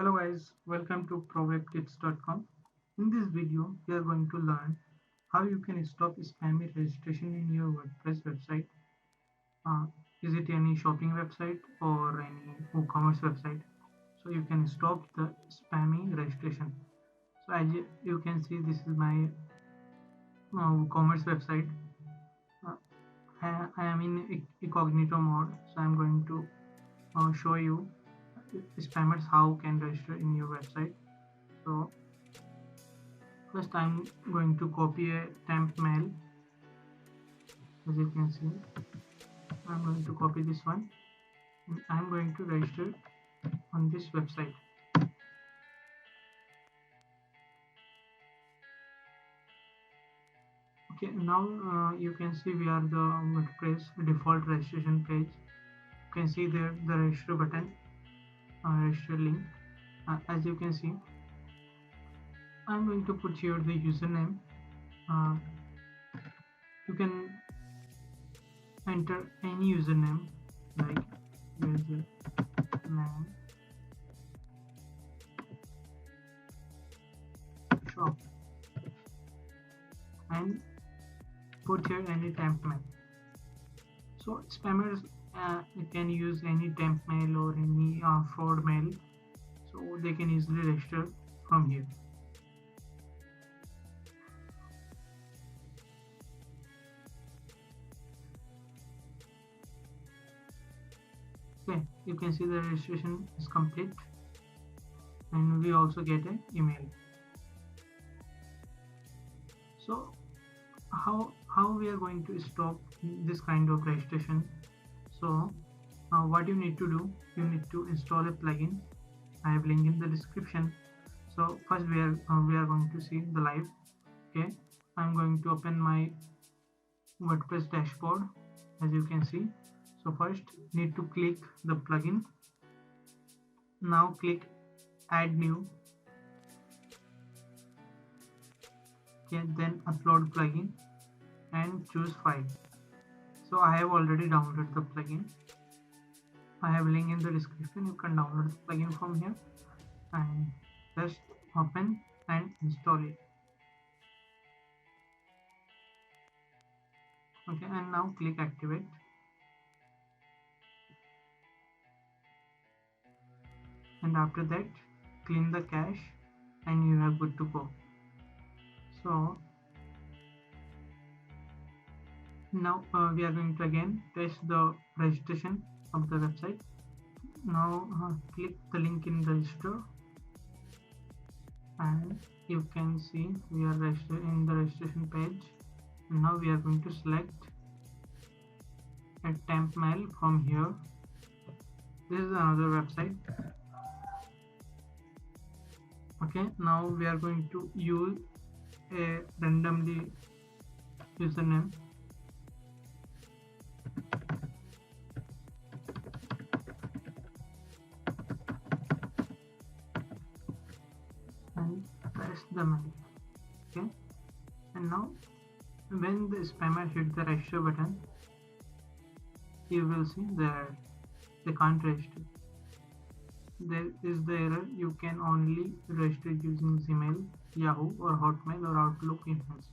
Hello guys, welcome to ProWebKits.com. In this video, we are going to learn how you can stop spammy registration in your WordPress website. Uh, is it any shopping website or any e-commerce website? So you can stop the spammy registration. So as you can see, this is my commerce website. Uh, I am in incognito mode, so I'm going to show you spammers how can register in your website. So first I'm going to copy a temp mail. As you can see, I'm going to copy this one and I'm going to register on this website. Okay, now you can see we are the WordPress default registration page. You can see there the register button, register link. As you can see, I'm going to put here the username. You can enter any username like username shop and put here any temp mail. So spammers can use any temp mail or any fraud mail, so they can easily register from here. Okay, you can see the registration is complete and we also get an email. So how we are going to stop this kind of registration? So what you need to do, you need to install a plugin. I have link in the description. So first we are going to see the live. Okay, I'm going to open my WordPress dashboard. As you can see, so first need to click the plugin. Now click add new. Okay, then upload plugin and choose file. So I have already downloaded the plugin. I have link in the description. You can download the plugin from here and just open and install it. Okay, and now click activate. And after that, clean the cache and you are good to go. So now we are going to again test the registration of the website. Now click the link in register and you can see we are registered in the registration page. And now we are going to select a temp mail from here. This is another website. Okay, now we are going to use a randomly username. And press the mail. Okay, and now when the spammer hit the register button, you will see that they can't register. There is the error, you can only register using Gmail, Yahoo or Hotmail or Outlook emails.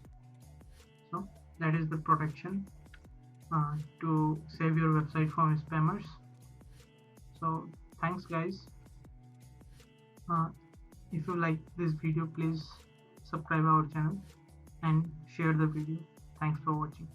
So that is the protection to save your website from spammers. So thanks guys. If you like this video, please subscribe our channel and share the video. Thanks for watching.